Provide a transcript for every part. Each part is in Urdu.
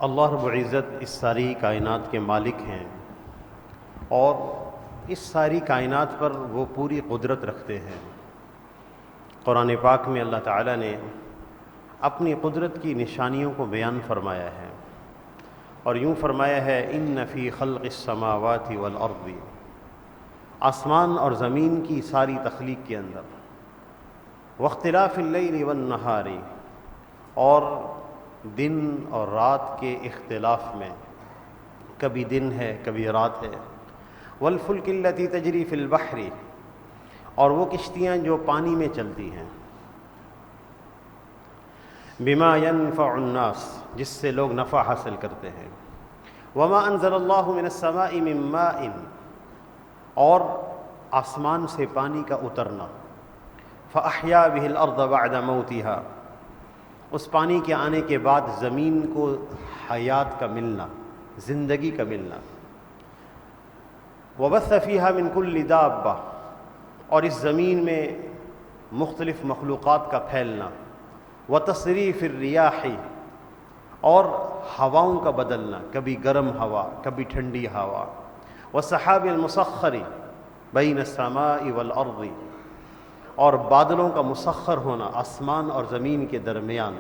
اللہ رب العزت اس ساری کائنات کے مالک ہیں اور اس ساری کائنات پر وہ پوری قدرت رکھتے ہیں۔ قرآن پاک میں اللہ تعالیٰ نے اپنی قدرت کی نشانیوں کو بیان فرمایا ہے اور یوں فرمایا ہے ان فی خلق السماوات والارض، آسمان اور زمین کی ساری تخلیق کے اندر، واختلاف اللیل والنہار، اور دن اور رات کے اختلاف میں، کبھی دن ہے کبھی رات ہے، والفلک التی تجری فی البحر، اور وہ کشتیاں جو پانی میں چلتی ہیں، بما ينفع الناس، جس سے لوگ نفع حاصل کرتے ہیں، وما انزل اللہ من السماء من ماء، اور آسمان سے پانی کا اترنا، فاحیا به الارض بعد موتها، اس پانی کے آنے کے بعد زمین کو حیات کا ملنا، زندگی کا ملنا، وبث فیہا من کل دابہ، اور اس زمین میں مختلف مخلوقات کا پھیلنا، وتصریف الریاح، اور ہواؤں کا بدلنا، کبھی گرم ہوا کبھی ٹھنڈی ہوا، والسحاب المسخر بین السماء والارض، اور بادلوں کا مسخر ہونا آسمان اور زمین کے درمیان،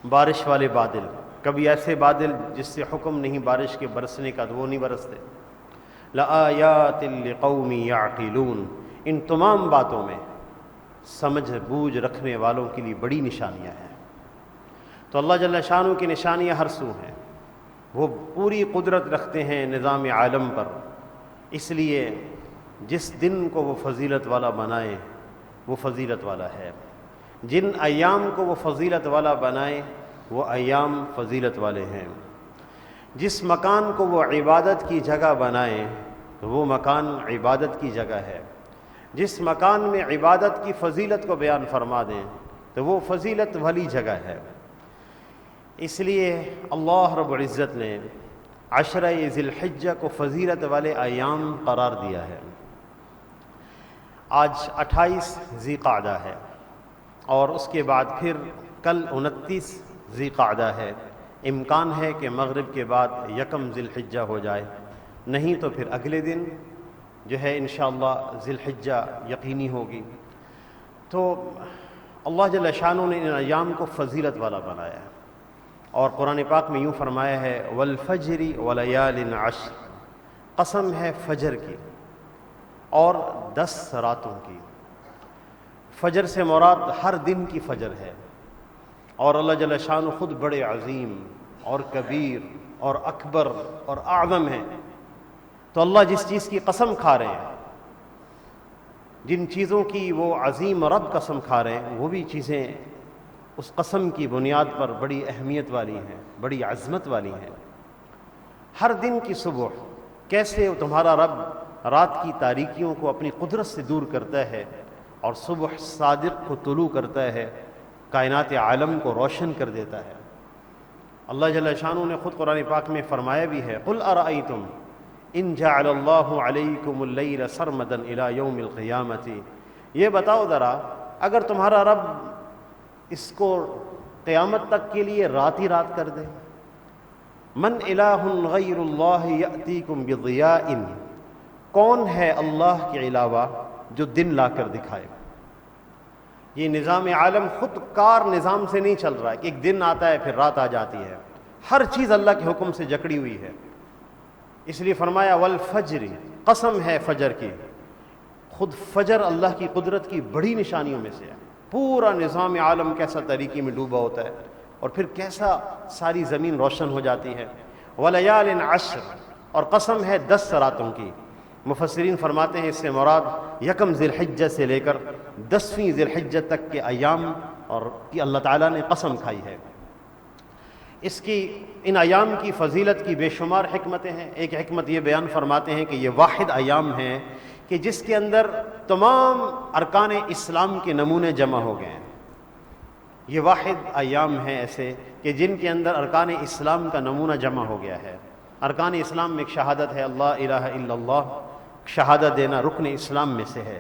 بارش والے بادل، کبھی ایسے بادل جس سے حکم نہیں بارش کے برسنے کا تو وہ نہیں برستے، لآیات لقوم یعقلون، ان تمام باتوں میں سمجھ بوجھ رکھنے والوں کے لیے بڑی نشانیاں ہیں۔ تو اللہ جل شانہ کی نشانیاں ہر سو ہیں، وہ پوری قدرت رکھتے ہیں نظام عالم پر، اس لیے جس دن کو وہ فضیلت والا بنائے وہ فضیلت والا ہے، جن ایام کو وہ فضیلت والا بنائے وہ ایام فضیلت والے ہیں، جس مکان کو وہ عبادت کی جگہ بنائے تو وہ مکان عبادت کی جگہ ہے، جس مکان میں عبادت کی فضیلت کو بیان فرما دیں تو وہ فضیلت والی جگہ ہے۔ اس لیے اللہ رب العزت نے عشرہ ذی الحجہ کو فضیلت والے ایام قرار دیا ہے۔ آج 28 ذی قعدہ ہے اور اس کے بعد پھر کل 29 ذی قعدہ ہے، امکان ہے کہ مغرب کے بعد 1 ذی الحجہ ہو جائے، نہیں تو پھر اگلے دن جو ہے انشاءاللہ ذی الحجہ یقینی ہوگی۔ تو اللہ جل شانہ نے ان ایام کو فضیلت والا بنایا ہے اور قرآن پاک میں یوں فرمایا ہے والفجر ولیال عشر، قسم ہے فجر کی اور 10 راتوں کی۔ فجر سے مراد ہر دن کی فجر ہے، اور اللہ جل شانہ خود بڑے عظیم اور کبیر اور اکبر اور اعظم ہیں، تو اللہ جس چیز کی قسم کھا رہے ہیں، جن چیزوں کی وہ عظیم رب قسم کھا رہے ہیں، وہ بھی چیزیں اس قسم کی بنیاد پر بڑی اہمیت والی ہیں، بڑی عظمت والی ہیں۔ ہر دن کی صبح کیسے تمہارا رب رات کی تاریکیوں کو اپنی قدرت سے دور کرتا ہے اور صبح صادق کو طلوع کرتا ہے، کائنات عالم کو روشن کر دیتا ہے۔ اللہ جل شانہ نے خود قرآن پاک میں فرمایا بھی ہے قل ارأیتم ان جعل اللہ علیکم اللیل سرمدا الی یوم القیامۃ، یہ بتاؤ ذرا اگر تمہارا رب اس کو قیامت تک کے لیے رات ہی رات کر دے، من الہ غیر اللہ یأتیکم بضیاء، کون ہے اللہ کے علاوہ جو دن لا کر دکھائے۔ یہ نظام عالم خود کار نظام سے نہیں چل رہا ہے کہ ایک دن آتا ہے پھر رات آ جاتی ہے، ہر چیز اللہ کے حکم سے جکڑی ہوئی ہے۔ اس لیے فرمایا والفجر، قسم ہے فجر کی، خود فجر اللہ کی قدرت کی بڑی نشانیوں میں سے ہے۔ پورا نظام عالم کیسا طریقے میں ڈوبا ہوتا ہے اور پھر کیسا ساری زمین روشن ہو جاتی ہے۔ ولیال عشر، اور قسم ہے 10 راتوں کی۔ مفسرین فرماتے ہیں اس سے مراد 1 ذی الحجہ سے لے کر 10ویں ذی الحجہ تک کے ایام اور کی اللہ تعالیٰ نے قسم کھائی ہے۔ اس کی ان ایام کی فضیلت کی بے شمار حکمتیں ہیں۔ ایک حکمت یہ بیان فرماتے ہیں کہ یہ واحد ایام ہیں کہ جس کے اندر تمام ارکان اسلام کے نمونے جمع ہو گئے ہیں۔ یہ واحد ایام ہیں ایسے کہ جن کے اندر ارکان اسلام کا نمونہ جمع ہو گیا ہے۔ ارکان اسلام میں ایک شہادت ہے اللہ الہ الا اللہ، شہادت دینا رکن اسلام میں سے ہے،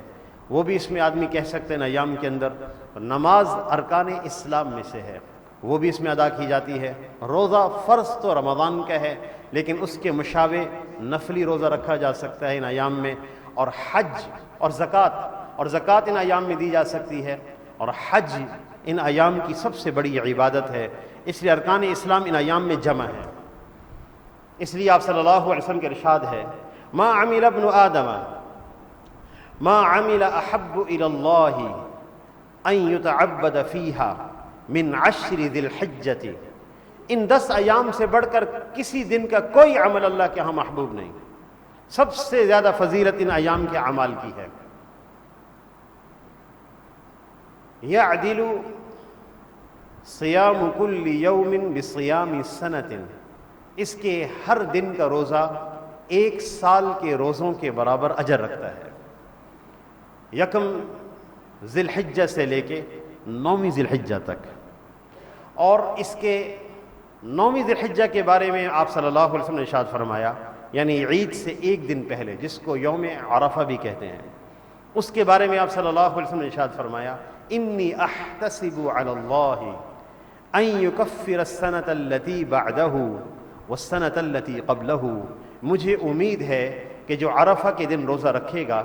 وہ بھی اس میں آدمی کہہ سکتے ہیں ایام کے اندر۔ نماز ارکان اسلام میں سے ہے، وہ بھی اس میں ادا کی جاتی ہے۔ روزہ فرض تو رمضان کا ہے، لیکن اس کے مشابہ نفلی روزہ رکھا جا سکتا ہے ان ایام میں، اور حج اور زکوٰۃ ان ایام میں دی جا سکتی ہے، اور حج ان ایام کی سب سے بڑی عبادت ہے، اس لیے ارکان اسلام ان ایام میں جمع ہے۔ اس لیے آپ صلی اللہ علیہ وسلم کے ارشاد ہے، ما عمل ابن آدم ما عمل احب الى اللہ ان یتعبد فیہا من 10 ذی الحجۃ، ان 10 ایام سے بڑھ کر کسی دن کا کوئی عمل اللہ کے ہاں محبوب نہیں، سب سے زیادہ فضیلت ان ایام کے اعمال کی ہے۔ یعدل صیام کل یوم بصیام سنۃ، اس کے ہر دن کا روزہ 1 سال کے روزوں کے برابر اجر رکھتا ہے۔ یکم ذی الحجہ سے لے کے 9ویں ذی الحجہ تک، اور اس کے 9ویں ذی الحجہ کے بارے میں آپ صلی اللہ علیہ وسلم نے ارشاد فرمایا، یعنی عید سے 1 دن پہلے، جس کو یوم عرفہ بھی کہتے ہیں، اس کے بارے میں آپ صلی اللہ علیہ وسلم نے ارشاد فرمایا، انی احتسب علی اللہ ان یکفر السنۃ التی بعدہ والسنۃ التی قبلہ، مجھے امید ہے کہ جو عرفہ کے دن روزہ رکھے گا،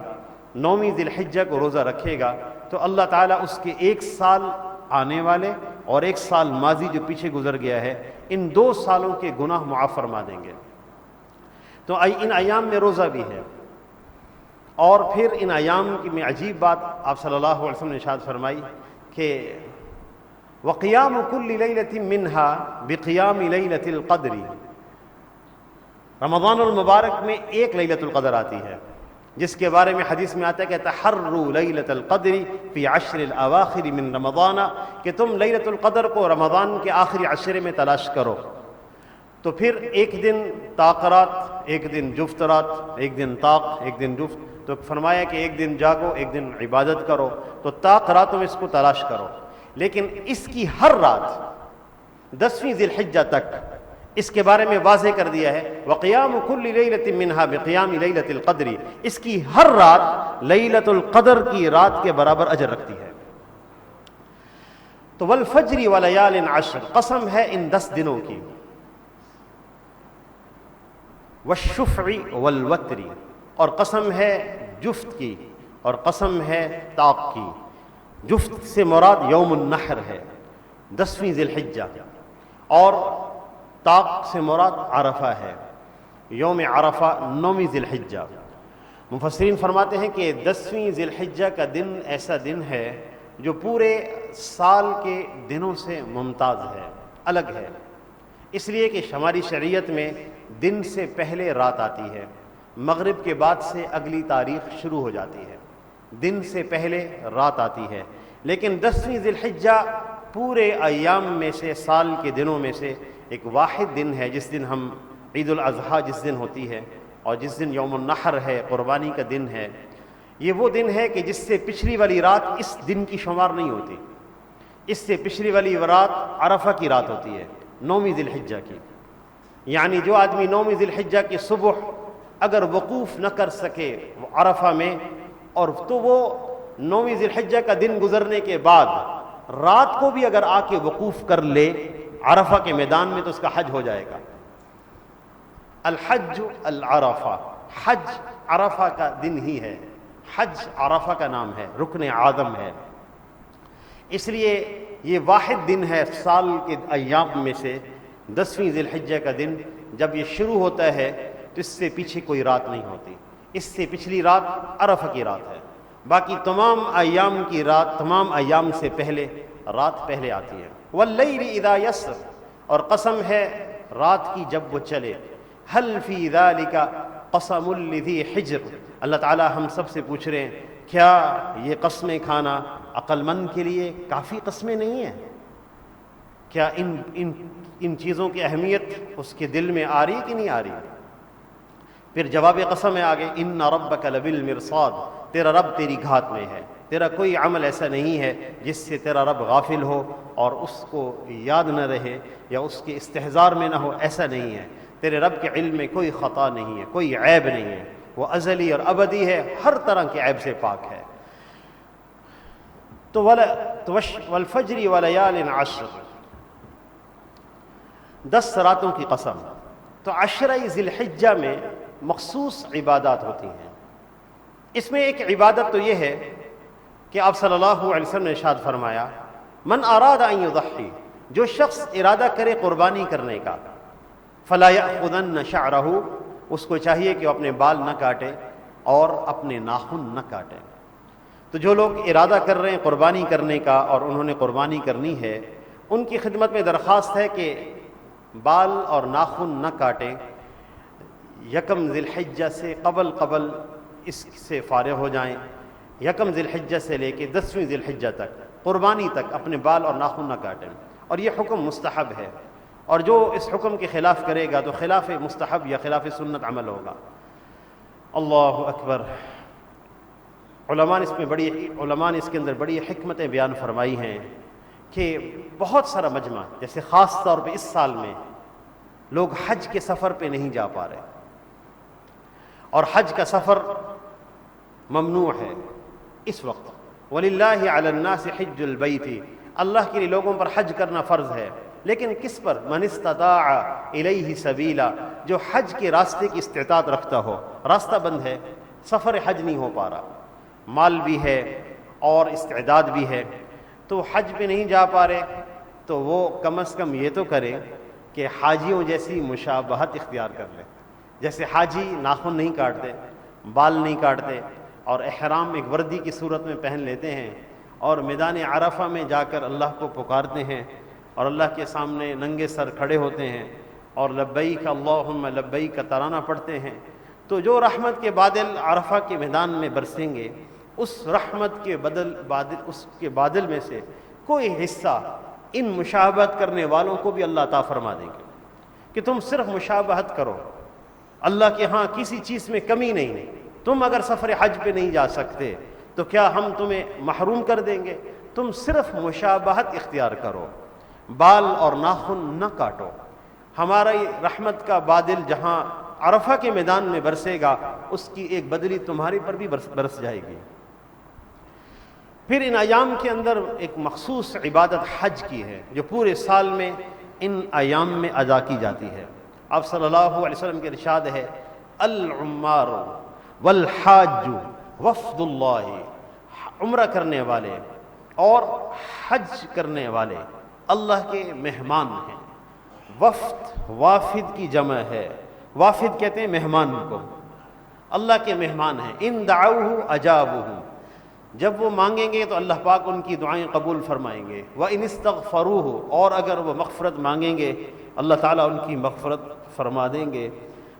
9ویں ذی الحجہ کو روزہ رکھے گا، تو اللہ تعالیٰ اس کے 1 سال آنے والے اور 1 سال ماضی جو پیچھے گزر گیا ہے، ان 2 سالوں کے گناہ معاف فرما دیں گے۔ تو ان ایام میں روزہ بھی ہے، اور پھر ان ایام کی میں عجیب بات آپ صلی اللہ علیہ وسلم نے ارشاد فرمائی کہ وقیام کل لیلۃ منہا بقیام لیلۃ القدر، رمضان المبارک میں 1 لیلۃ القدر آتی ہے، جس کے بارے میں حدیث میں آتا ہے کہ تحروا لیلۃ القدر فی 10 الاواخر من رمضان، کہ تم لیلۃ القدر کو رمضان کے آخری 10 میں تلاش کرو۔ تو پھر 1 دن طاق رات، 1 دن جفت رات، 1 دن طاق، 1 دن جفت، تو فرمایا کہ 1 دن جاگو، 1 دن عبادت کرو، تو طاق راتوں میں اس کو تلاش کرو، لیکن اس کی ہر رات 10ویں ذی الحجہ تک اس کے بارے میں واضح کر دیا ہے، وقیام کل لیلۃ منہا بقیام لیلۃ القدر، اس کی ہر رات لیلۃ القدر کی رات کے برابر اجر رکھتی ہے۔ تو والفجر ولیال عشر، قسم ہے ان 10 دنوں کی، والشفع والوتر، اور قسم ہے جفت کی، اور قسم ہے طاق کی۔ جفت سے مراد یوم النحر ہے، 10ویں ذی الحجہ، اور طاق سے مراد عرفہ ہے، یوم عرفہ 9ویں ذی الحجہ۔ مفسرین فرماتے ہیں کہ 10ویں ذی الحجہ کا دن ایسا دن ہے جو پورے سال کے دنوں سے ممتاز ہے، الگ ہے، اس لیے کہ ہماری شریعت میں دن سے پہلے رات آتی ہے، مغرب کے بعد سے اگلی تاریخ شروع ہو جاتی ہے، دن سے پہلے رات آتی ہے، لیکن 10ویں ذی الحجہ پورے ایام میں سے، سال کے دنوں میں سے ایک واحد دن ہے، جس دن ہم عید الاضحیٰ جس دن ہوتی ہے، اور جس دن یوم النحر ہے، قربانی کا دن ہے، یہ وہ دن ہے کہ جس سے پچھلی والی رات اس دن کی شمار نہیں ہوتی، اس سے پچھلی والی رات عرفہ کی رات ہوتی ہے، 9ویں ذی الحجہ کی۔ یعنی جو آدمی 9ویں ذی الحجہ کی صبح اگر وقوف نہ کر سکے عرفہ میں، اور تو وہ 9ویں ذی الحجہ کا دن گزرنے کے بعد رات کو بھی اگر آ کے وقوف کر لے عرفہ کے میدان میں، تو اس کا حج ہو جائے گا۔ الحج العرفہ، حج عرفہ کا دن ہی ہے، حج عرفہ کا نام ہے، رکن اعظم ہے، اس لیے یہ واحد دن ہے سال کے ایام میں سے، 10ویں ذی الحجہ کا دن جب یہ شروع ہوتا ہے تو اس سے پیچھے کوئی رات نہیں ہوتی، اس سے پچھلی رات عرفہ کی رات ہے، باقی تمام ایام کی رات، تمام ایام سے پہلے رات پہلے آتی ہے۔ واللیل اذا یسر، اور قسم ہے رات کی جب وہ چلے، هل فی ذلک قسم لذی حجر، اللہ تعالیٰ ہم سب سے پوچھ رہے ہیں کیا یہ قسمیں کھانا عقل مند کے لیے کافی قسمیں نہیں ہیں؟ کیا ان چیزوں کی اہمیت اس کے دل میں آ رہی کہ نہیں آ رہی؟ پھر جواب قسم ہے آگے، ان ربک لبالمرصاد، تیرا رب تیری گھات میں ہے، تیرا کوئی عمل ایسا نہیں ہے جس سے تیرا رب غافل ہو اور اس کو یاد نہ رہے یا اس کے استحضار میں نہ ہو، ایسا نہیں ہے، تیرے رب کے علم میں کوئی خطا نہیں ہے، کوئی عیب نہیں ہے، وہ ازلی اور ابدی ہے، ہر طرح کے عیب سے پاک ہے۔ تو والفجر ولیال عشر، 10 راتوں کی قسم. تو عشرہ ذی الحجہ میں مخصوص عبادات ہوتی ہیں. اس میں ایک عبادت تو یہ ہے کہ آپ صلی اللہ علیہ وسلم نے ارشاد فرمایا من اراد ان یضحی، جو شخص ارادہ کرے قربانی کرنے کا، فلا یأخذن شعرہ، اس کو چاہیے کہ وہ اپنے بال نہ کاٹے اور اپنے ناخن نہ کاٹے. تو جو لوگ ارادہ کر رہے ہیں قربانی کرنے کا اور انہوں نے قربانی کرنی ہے، ان کی خدمت میں درخواست ہے کہ بال اور ناخن نہ کاٹیں. یکم ذی الحجہ سے قبل اس سے فارغ ہو جائیں. یکم ذی الحجہ سے لے کے 10ویں ذی الحجہ تک، قربانی تک اپنے بال اور ناخن نہ کاٹیں. اور یہ حکم مستحب ہے، اور جو اس حکم کے خلاف کرے گا تو خلاف مستحب یا خلاف سنت عمل ہوگا. اللہ اکبر. علماء نے اس کے اندر بڑی حکمتیں بیان فرمائی ہیں کہ بہت سارا مجمع، جیسے خاص طور پہ اس سال میں لوگ حج کے سفر پہ نہیں جا پا رہے، اور حج کا سفر ممنوع ہے اس وقت. وَلِلَّهِ عَلَى النَّاسِ حِجُّ الْبَيْتِ، اللہ کے لیے لوگوں پر حج کرنا فرض ہے، لیکن کس پر؟ مَنِ اسْتَطَاعَ إِلَيْهِ سَبِيلًا، جو حج کے راستے کی استطاعت رکھتا ہو. راستہ بند ہے، سفر حج نہیں ہو پا رہا، مال بھی ہے اور استعداد بھی ہے، تو حج پہ نہیں جا پا رہے، تو وہ کم از کم یہ تو کرے کہ حاجیوں جیسی مشابہت اختیار کر لے. جیسے حاجی ناخن نہیں کاٹتے، بال نہیں کاٹتے، اور احرام ایک وردی کی صورت میں پہن لیتے ہیں، اور میدان عرفہ میں جا کر اللہ کو پکارتے ہیں، اور اللہ کے سامنے ننگے سر کھڑے ہوتے ہیں، اور لبیک اللہم لبیک کا ترانہ پڑھتے ہیں. تو جو رحمت کے بادل عرفہ کے میدان میں برسیں گے، اس رحمت کے بادل میں سے کوئی حصہ ان مشابہت کرنے والوں کو بھی اللہ عطا فرما دیں گے کہ تم صرف مشابہت کرو. اللہ کے ہاں کسی چیز میں کمی نہیں. تم اگر سفر حج پہ نہیں جا سکتے تو کیا ہم تمہیں محروم کر دیں گے؟ تم صرف مشابہت اختیار کرو، بال اور ناخن نہ کاٹو. ہماری رحمت کا بادل جہاں عرفہ کے میدان میں برسے گا، اس کی ایک بدلی تمہاری پر بھی برس جائے گی. پھر ان ایام کے اندر ایک مخصوص عبادت حج کی ہے جو پورے سال میں ان ایام میں ادا کی جاتی ہے. آپ صلی اللہ علیہ وسلم کے ارشاد ہے العمار والحاج وفد اللہ، عمرہ کرنے والے اور حج کرنے والے اللہ کے مہمان ہیں. وفد وافد کی جمع ہے، وافد کہتے ہیں مہمان کو، اللہ کے مہمان ہیں. ان دعوہ اجابہ، جب وہ مانگیں گے تو اللہ پاک ان کی دعائیں قبول فرمائیں گے. وَإِنِ اسْتَغْفَرُوهُ، اور اگر وہ مغفرت مانگیں گے اللہ تعالیٰ ان کی مغفرت فرما دیں گے.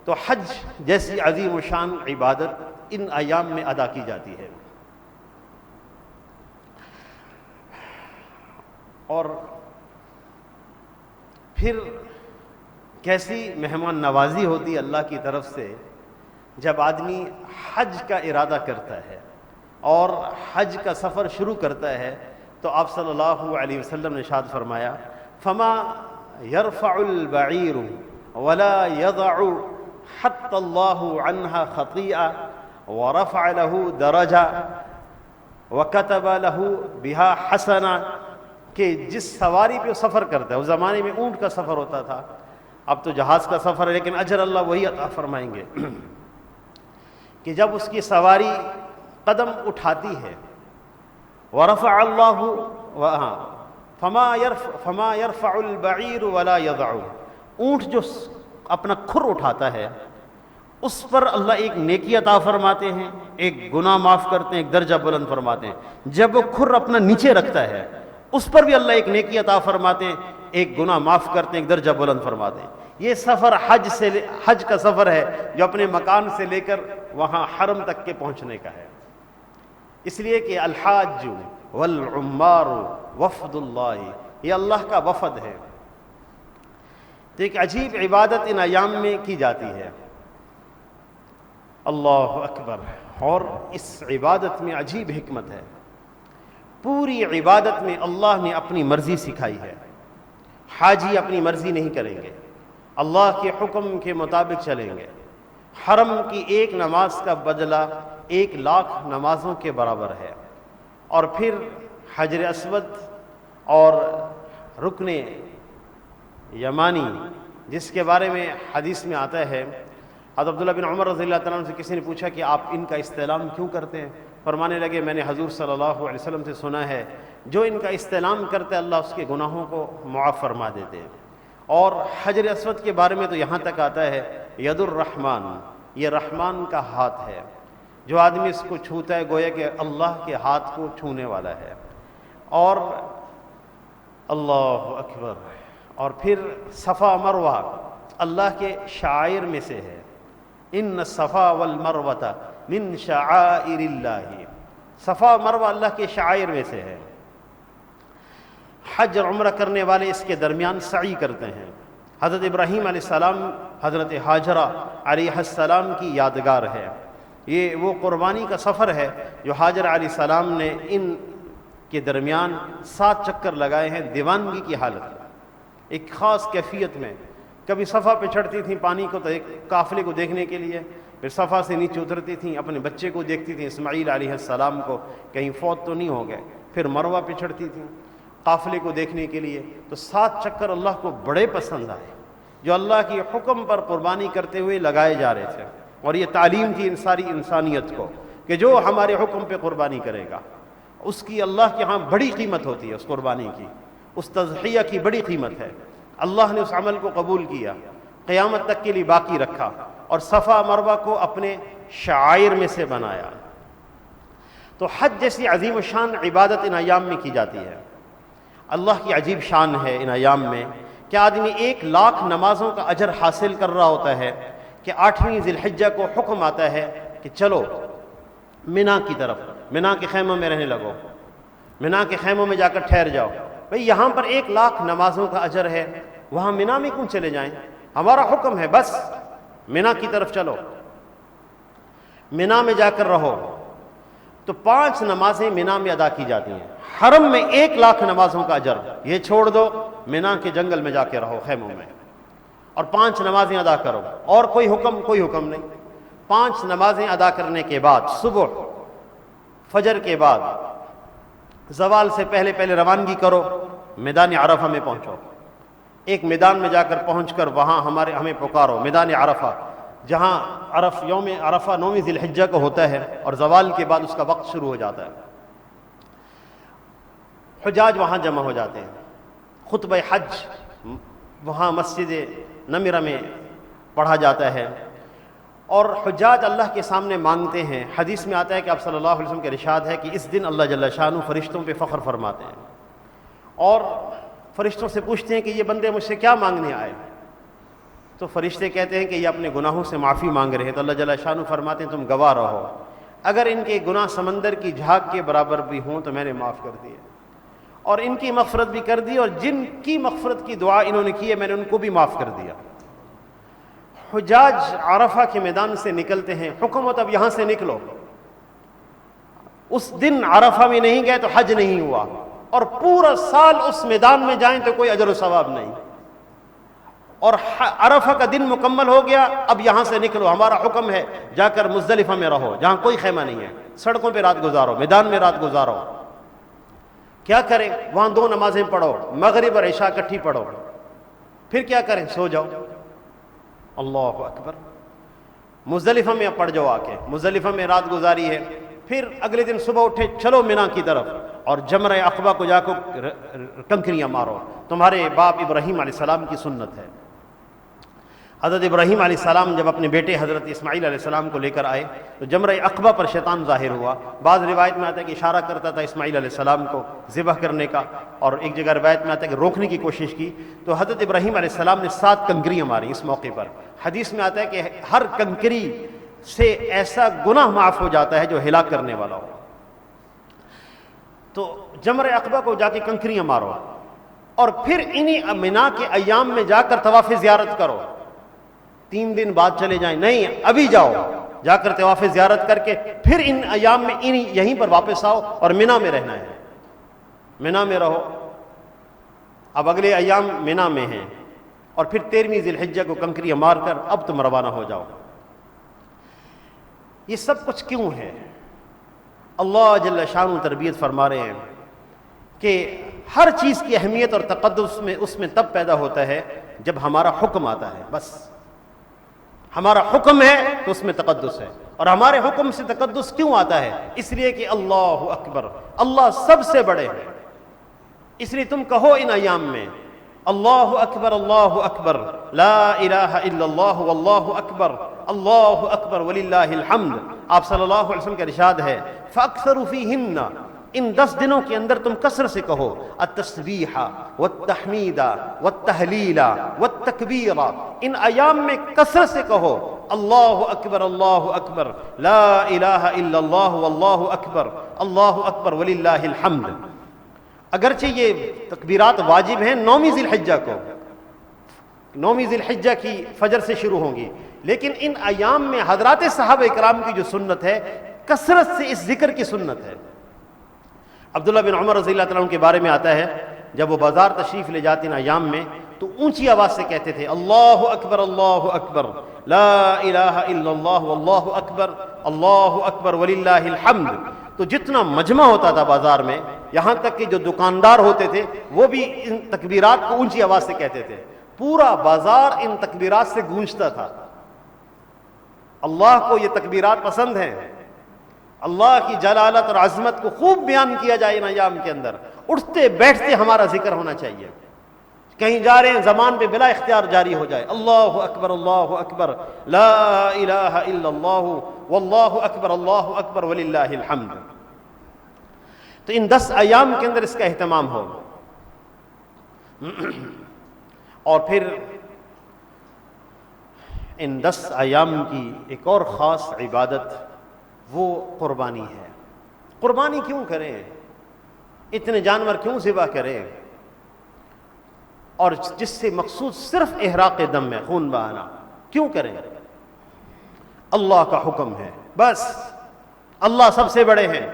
تو حج جیسی عظیم و شان عبادت ان ایام میں ادا کی جاتی ہے. اور پھر کیسی مہمان نوازی ہوتی ہے اللہ کی طرف سے جب آدمی حج کا ارادہ کرتا ہے اور حج کا سفر شروع کرتا ہے. تو آپ صلی اللہ علیہ وسلم نے ارشاد فرمایا فما يرفع البعیر ولا يضع حتى الله عنها خطيئة ورفع له درجة وكتب له بها حسنة، کہ جس سواری پہ وہ سفر کرتا ہے، اس زمانے میں اونٹ کا سفر ہوتا تھا، اب تو جہاز کا سفر ہے، لیکن اجر اللہ وہی عطا فرمائیں گے کہ جب اس کی سواری قدم اٹھاتی ہے ورفع اللہ فما يرفع البعیر ولا يضع، اونٹ جو اپنا کھر اٹھاتا ہے اس پر اللہ ایک نیکی عطا فرماتے ہیں، ایک گناہ معاف کرتے ہیں، ایک درجہ بلند فرماتے ہیں. جب وہ کھر اپنا نیچے رکھتا ہے اس پر بھی اللہ ایک نیکی عطا فرماتے ہیں، ایک گناہ معاف کرتے ہیں، ایک درجہ بلند فرماتے ہیں. یہ سفر حج کا سفر ہے جو اپنے مکان سے لے کر وہاں حرم تک کے پہنچنے کا ہے. اس لیے کہ الحاج والعمار وفد اللہ، یہ اللہ کا وفد ہے. تو ایک عجیب عبادت ان ایام میں کی جاتی ہے. اللہ اکبر. اور اس عبادت میں عجیب حکمت ہے. پوری عبادت میں اللہ نے اپنی مرضی سکھائی ہے. حاجی اپنی مرضی نہیں کریں گے، اللہ کے حکم کے مطابق چلیں گے. حرم کی ایک نماز کا بدلہ 1,00,000 نمازوں کے برابر ہے. اور پھر حجر اسود اور رکن یمانی، جس کے بارے میں حدیث میں آتا ہے، حضرت عبداللہ بن عمر رضی اللہ تعالیٰ عنہ سے کسی نے پوچھا کہ آپ ان کا استعلام کیوں کرتے ہیں؟ فرمانے لگے میں نے حضور صلی اللہ علیہ وسلم سے سنا ہے جو ان کا استعلام کرتے اللہ اس کے گناہوں کو معاف فرما دیتے ہیں۔ اور حجر اسود کے بارے میں تو یہاں تک آتا ہے ید الرحمن، یہ رحمان کا ہاتھ ہے، جو آدمی اس کو چھوتا ہے گویا کہ اللہ کے ہاتھ کو چھونے والا ہے۔ اور اللہ اکبر، اور پھر صفا مروہ اللہ کے شعائر میں سے ہے، ان الصفا والمروۃ من شعائر اللہ، صفا مروہ اللہ کے شعائر میں سے ہے۔ حج اور عمرہ کرنے والے اس کے درمیان سعی کرتے ہیں۔ حضرت ابراہیم علیہ السلام حضرت ہاجرہ علیہ السلام کی یادگار ہے، یہ وہ قربانی کا سفر ہے جو حاجرہ علیہ السلام نے ان کے درمیان 7 چکر لگائے ہیں دیوانگی کی حالت میں، ایک خاص کیفیت میں۔ کبھی صفا پہ چڑھتی تھیں پانی کو تو ایک قافلے کو دیکھنے کے لیے، پھر صفا سے نیچے اترتی تھیں اپنے بچے کو دیکھتی تھیں اسماعیل علیہ السلام کو، کہیں فوت تو نہیں ہو گئے، پھر مروہ پہ چڑھتی تھیں قافلے کو دیکھنے کے لیے۔ تو 7 چکر اللہ کو بڑے پسند آئے جو اللہ کی حکم پر قربانی کرتے ہوئے لگائے جا رہے تھے، اور یہ تعلیم تھی ان ساری انسانیت کو کہ جو ہمارے حکم پہ قربانی کرے گا اس کی اللہ کے ہاں بڑی قیمت ہوتی ہے، اس قربانی کی، اس تضحیہ کی بڑی قیمت ہے۔ اللہ نے اس عمل کو قبول کیا، قیامت تک کے لیے باقی رکھا، اور صفا مروہ کو اپنے شعائر میں سے بنایا۔ تو حج جیسی عظیم الشان عبادت ان ایام میں کی جاتی ہے۔ اللہ کی عجیب شان ہے ان ایام میں کہ آدمی 1,00,000 نمازوں کا اجر حاصل کر رہا ہوتا ہے کہ 8ویں ذی الحجہ کو حکم آتا ہے کہ چلو منا کی طرف، منا کے خیموں میں رہنے لگو، منا کے خیموں میں جا کر ٹھہر جاؤ۔ بھئی یہاں پر 1,00,000 نمازوں کا اجر ہے، وہاں منا میں کیوں چلے جائیں؟ ہمارا حکم ہے بس منا کی طرف چلو، منا میں جا کر رہو۔ تو 5 نمازیں منا میں ادا کی جاتی ہیں، حرم میں 1,00,000 نمازوں کا اجر، یہ چھوڑ دو منا کے جنگل میں جا کے رہو خیموں میں اور 5 نمازیں ادا کرو، اور کوئی حکم نہیں۔ 5 نمازیں ادا کرنے کے بعد صبح فجر کے بعد زوال سے پہلے روانگی کرو، میدان عرفہ میں پہنچو۔ ایک میدان میں جا کر پہنچ کر وہاں ہمیں پکارو، میدان عرفہ، جہاں یوم عرفہ 9ویں ذی الحجہ کو ہوتا ہے اور زوال کے بعد اس کا وقت شروع ہو جاتا ہے۔ حجاج وہاں جمع ہو جاتے ہیں، خطبہ حج وہاں مسجد نمرہ میں پڑھا جاتا ہے، اور حجاج اللہ کے سامنے مانگتے ہیں۔ حدیث میں آتا ہے کہ آپ صلی اللہ علیہ وسلم کے ارشاد ہے کہ اس دن اللہ جل شانہ فرشتوں پہ فخر فرماتے ہیں، اور فرشتوں سے پوچھتے ہیں کہ یہ بندے مجھ سے کیا مانگنے آئے؟ تو فرشتے کہتے ہیں کہ یہ اپنے گناہوں سے معافی مانگ رہے ہیں، تو اللہ جل شانہ فرماتے ہیں تم گواہ رہو، اگر ان کے گناہ سمندر کی جھاگ کے برابر بھی ہوں تو میں نے معاف کر دیے، اور ان کی مغفرت بھی کر دی، اور جن کی مغفرت کی دعا انہوں نے کی ہے میں نے ان کو بھی معاف کر دیا۔ حجاج عرفہ کے میدان سے نکلتے ہیں، حکم ہوتا اب یہاں سے نکلو، اس دن عرفہ میں نہیں گئے تو حج نہیں ہوا، اور پورا سال اس میدان میں جائیں تو کوئی اجر و ثواب نہیں، اور عرفہ کا دن مکمل ہو گیا اب یہاں سے نکلو، ہمارا حکم ہے جا کر مزدلفہ میں رہو جہاں کوئی خیمہ نہیں ہے، سڑکوں پہ رات گزارو، میدان میں رات گزارو۔ کیا کریں؟ وہاں 2 نمازیں پڑھو، مغرب اور عشاء اکٹھی پڑھو، پھر کیا کریں؟ سو جاؤ۔ اللہ اکبر، مزدلفہ میں پڑھ جاؤ، آ کے مزدلفہ میں رات گزاری ہے، پھر اگلے دن صبح اٹھے چلو منا کی طرف اور جمرہ عقبہ کو جا کر کنکریاں مارو، تمہارے باپ ابراہیم علیہ السلام کی سنت ہے۔ حضرت ابراہیم علیہ السلام جب اپنے بیٹے حضرت اسماعیل علیہ السلام کو لے کر آئے تو جمرہ عقبہ پر شیطان ظاہر ہوا، بعض روایت میں آتا ہے کہ اشارہ کرتا تھا اسماعیل علیہ السلام کو ذبح کرنے کا، اور ایک جگہ روایت میں آتا ہے کہ روکنے کی کوشش کی، تو حضرت ابراہیم علیہ السلام نے 7 کنکریاں ماری اس موقع پر۔ حدیث میں آتا ہے کہ ہر کنکری سے ایسا گناہ معاف ہو جاتا ہے جو ہلاک کرنے والا ہو۔ تو جمرہ عقبہ کو جا کے کنکریاں مارو، اور پھر انہی منا کے ایام میں جا کر طواف زیارت کرو، 3 دن بعد چلے جائیں، نہیں ابھی جاؤ، جا کر طواف زیارت کر کے پھر ان ایام میں یہیں پر واپس آؤ اور منا میں رہنا ہے، منا میں رہو۔ اب اگلے ایام منا میں ہیں، اور پھر 13ویں ذی الحجہ کو کنکریاں مار کر اب تم روانہ ہو جاؤ۔ یہ سب کچھ کیوں ہے؟ اللہ جل شانہ تربیت فرما رہے ہیں کہ ہر چیز کی اہمیت اور تقدس میں اس میں تب پیدا ہوتا ہے جب ہمارا حکم آتا ہے. بس ہمارا حکم ہے تو اس میں تقدس ہے. اور ہمارے حکم سے تقدس کیوں آتا ہے؟ اس لیے کہ اللہ اکبر، اللہ سب سے بڑے ہیں. اس لیے تم کہو ان ایام میں اللہ اکبر لا الہ الا اللہ واللہ اکبر وللہ الحمد. آپ صلی اللہ علیہ وسلم کا ارشاد ہے فاکثروا فیہن، ان 10 دنوں کے اندر تم کثرت سے کہو التسبیح والتحمید والتہلیل والتکبیر. ان ایام میں کثرت سے کہو اللہ اکبر لا الہ الا اللہ واللہ اکبر وللہ الحمد. اگرچہ یہ تکبیرات واجب ہیں 9ویں ذی الحجہ کو، 9ویں ذی الحجہ کی فجر سے شروع ہوں گی، لیکن ان ایام میں حضرات صحابہ اکرام کی جو سنت ہے کثرت سے اس ذکر کی سنت ہے. عبداللہ بن عمر رضی اللہ تعالیٰ عنہ کے بارے میں آتا ہے جب وہ بازار تشریف لے جاتے ان ایام میں تو اونچی آواز سے کہتے تھے اللہ اکبر لا الہ الا اللہ واللہ اکبر وللہ الحمد. تو جتنا مجمع ہوتا تھا بازار میں، یہاں تک کہ جو دکاندار ہوتے تھے وہ بھی ان تکبیرات کو اونچی آواز سے کہتے تھے. پورا بازار ان تکبیرات سے گونجتا تھا. اللہ کو یہ تکبیرات پسند ہیں. اللہ کی جلالت اور عظمت کو خوب بیان کیا جائے ان ایام کے اندر. اٹھتے بیٹھتے ہمارا ذکر ہونا چاہیے. کہیں جا رہے ہیں زبان پہ بلا اختیار جاری ہو جائے اللہ اکبر لا الہ الا اللہ واللہ اکبر وللہ الحمد. تو ان 10 ایام کے اندر اس کا اہتمام ہو. اور پھر ان 10 ایام کی ایک اور خاص عبادت وہ قربانی ہے. قربانی کیوں کریں؟ اتنے جانور کیوں ذبح کریں؟ اور جس سے مقصود صرف احراق دم ہے، خون بہانا، کیوں کریں؟ اللہ کا حکم ہے، بس اللہ سب سے بڑے ہیں.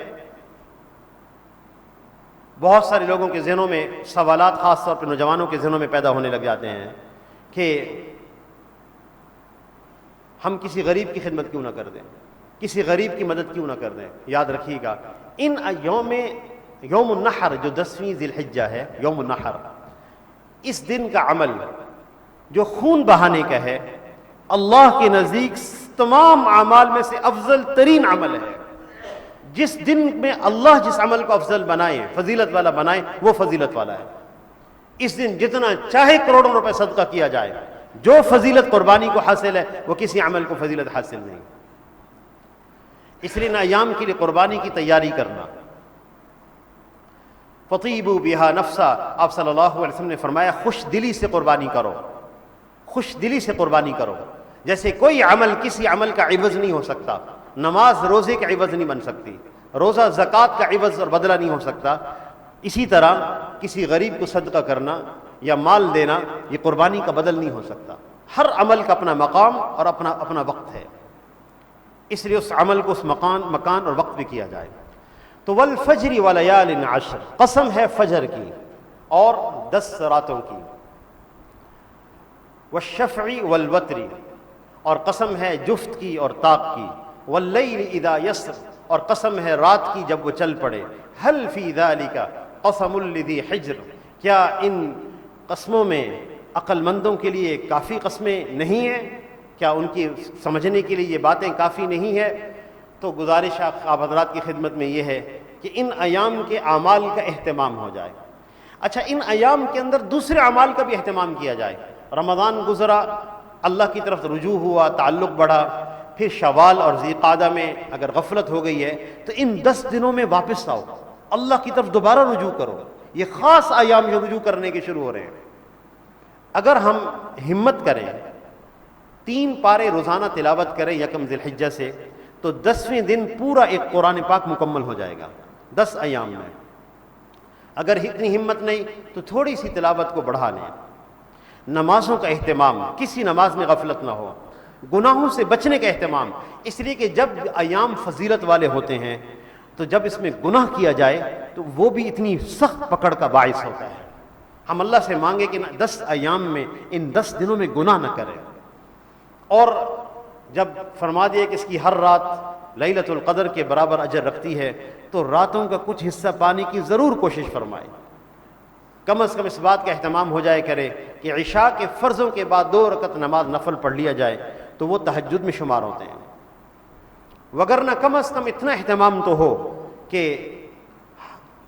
بہت سارے لوگوں کے ذہنوں میں سوالات، خاص طور پہ نوجوانوں کے ذہنوں میں پیدا ہونے لگ جاتے ہیں کہ ہم کسی غریب کی خدمت کیوں نہ کر دیں، کسی غریب کی مدد کیوں نہ کر دیں. یاد رکھیے گا ان یوم النحر جو 10ویں ذی الحجہ ہے، یوم النحر، اس دن کا عمل جو خون بہانے کا ہے اللہ کے نزدیک تمام اعمال میں سے افضل ترین عمل ہے. جس دن میں اللہ جس عمل کو افضل بنائے، فضیلت والا بنائے، وہ فضیلت والا ہے. اس دن جتنا چاہے کروڑوں روپے صدقہ کیا جائے، جو فضیلت قربانی کو حاصل ہے وہ کسی عمل کو فضیلت حاصل نہیں. اس لیے ایام کے لیے قربانی کی تیاری کرنا. فطیبوا بہا نفسا، آپ صلی اللہ علیہ وسلم نے فرمایا خوش دلی سے قربانی کرو، خوش دلی سے قربانی کرو. جیسے کوئی عمل کسی عمل کا عوض نہیں ہو سکتا، نماز روزے کا عوض نہیں بن سکتی، روزہ زکوٰۃ کا عوض اور بدلہ نہیں ہو سکتا، اسی طرح کسی غریب کو صدقہ کرنا یا مال دینا یہ قربانی کا بدل نہیں ہو سکتا. ہر عمل کا اپنا مقام اور اپنا وقت ہے، اس لیے اس عمل کو اس مکان اور وقت پہ کیا جائے. تو والفجر ولیال عشر، قسم ہے فجر کی اور 10 راتوں کی. والشفع والوتر، اور قسم ہے جفت کی اور طاق کی. واللیل اذا یسر، اور قسم ہے رات کی جب وہ چل پڑے. هل فی ذلک قسم لذی حجر، کیا ان قسموں میں عقل مندوں کے لیے کافی قسمیں نہیں ہیں؟ کیا ان کی سمجھنے کے لیے یہ باتیں کافی نہیں ہیں؟ تو گزارش آپ حضرات کی خدمت میں یہ ہے کہ ان ایام کے اعمال کا اہتمام ہو جائے. اچھا، ان ایام کے اندر دوسرے اعمال کا بھی اہتمام کیا جائے. رمضان گزرا، اللہ کی طرف رجوع ہوا، تعلق بڑھا، پھر شوال اور ذی قعدہ میں اگر غفلت ہو گئی ہے تو ان 10 دنوں میں واپس آؤ، اللہ کی طرف دوبارہ رجوع کرو. یہ خاص ایام جو رجوع کرنے کے شروع ہو رہے ہیں. اگر ہم ہمت کریں 3 پارے روزانہ تلاوت کریں یکم ذی الحجہ سے، تو 10ویں دن پورا ایک قرآن پاک مکمل ہو جائے گا 10 ایام میں. اگر اتنی ہمت نہیں تو تھوڑی سی تلاوت کو بڑھا لیں. نمازوں کا اہتمام، کسی نماز میں غفلت نہ ہو. گناہوں سے بچنے کا اہتمام، اس لیے کہ جب ایام فضیلت والے ہوتے ہیں تو جب اس میں گناہ کیا جائے تو وہ بھی اتنی سخت پکڑ کا باعث ہوتا ہے. ہم اللہ سے مانگے کہ 10 ایام میں ان 10 دنوں میں گناہ نہ کریں. اور جب فرما دیا کہ اس کی ہر رات لیلۃ القدر کے برابر اجر رکھتی ہے تو راتوں کا کچھ حصہ پانے کی ضرور کوشش فرمائے. کم از کم اس بات کا اہتمام ہو جائے کرے کہ عشاء کے فرضوں کے بعد 2 رکعت نماز نفل پڑھ لیا جائے تو وہ تہجد میں شمار ہوتے ہیں، وگرنہ کم از کم اتنا اہتمام تو ہو کہ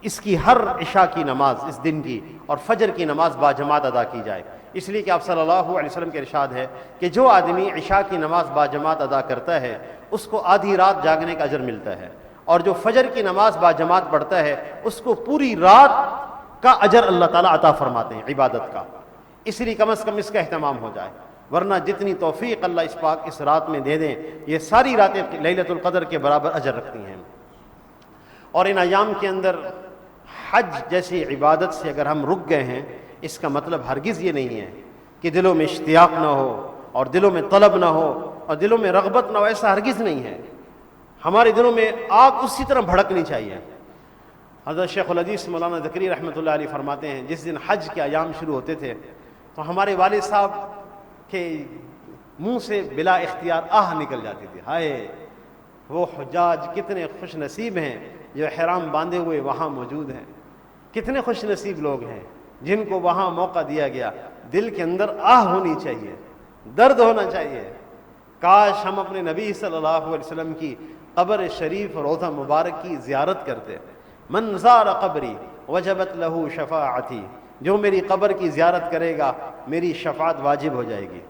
اس کی ہر عشاء کی نماز اس دن کی اور فجر کی نماز باجماعت ادا کی جائے، اس لیے کہ آپ صلی اللہ علیہ وسلم کے ارشاد ہے کہ جو آدمی عشاء کی نماز باجماعت ادا کرتا ہے اس کو آدھی رات جاگنے کا اجر ملتا ہے، اور جو فجر کی نماز باجماعت پڑھتا ہے اس کو پوری رات کا اجر اللہ تعالیٰ عطا فرماتے ہیں عبادت کا، اس لیے کم از کم اس کا اہتمام ہو جائے، ورنہ جتنی توفیق اللہ اس پاک اس رات میں دے دیں یہ ساری راتیں لیلۃ القدر کے برابر اجر رکھتی ہیں۔ اور ان ایام کے اندر حج جیسی عبادت سے اگر ہم رک گئے ہیں اس کا مطلب ہرگز یہ نہیں ہے کہ دلوں میں اشتیاق نہ ہو اور دلوں میں طلب نہ ہو اور دلوں میں رغبت نہ ہو، ایسا ہرگز نہیں ہے۔ ہمارے دلوں میں آگ اسی طرح بھڑکنی چاہیے۔ حضرت شیخ الحدیث مولانا ذکری رحمۃ اللہ علیہ فرماتے ہیں جس دن حج کے ایام شروع ہوتے تھے تو ہمارے والد صاحب کے منہ سے بلا اختیار آہ نکل جاتی تھی، ہائے وہ حجاج کتنے خوش نصیب ہیں جو احرام باندھے ہوئے وہاں موجود ہیں، کتنے خوش نصیب لوگ ہیں جن کو وہاں موقع دیا گیا۔ دل کے اندر آہ ہونی چاہیے، درد ہونا چاہیے، کاش ہم اپنے نبی صلی اللہ علیہ وسلم کی قبر شریف روضہ مبارک کی زیارت کرتے۔ من زار قبری وجبت لہ شفاعتی، جو میری قبر کی زیارت کرے گا میری شفاعت واجب ہو جائے گی۔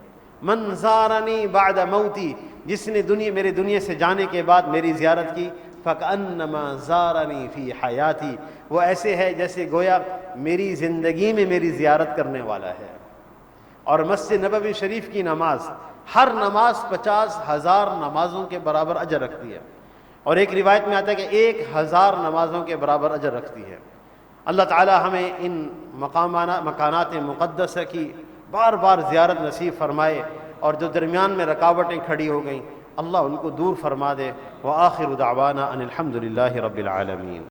من زارنی بعد موتی، جس نے میرے دنیا سے جانے کے بعد میری زیارت کی، فکأنما زارنی فی حیاتی، وہ ایسے ہے جیسے گویا میری زندگی میں میری زیارت کرنے والا ہے۔ اور مسجد نبوی شریف کی نماز، ہر نماز 50,000 نمازوں کے برابر اجر رکھتی ہے، اور ایک روایت میں آتا ہے کہ 1,000 نمازوں کے برابر اجر رکھتی ہے۔ اللہ تعالی ہمیں ان مکانات مقدسہ کی بار بار زیارت نصیب فرمائے، اور جو درمیان میں رکاوٹیں کھڑی ہو گئیں اللہ ان کو دور فرما دے۔ وآخر دعوانا ان الحمد للہ رب العالمین۔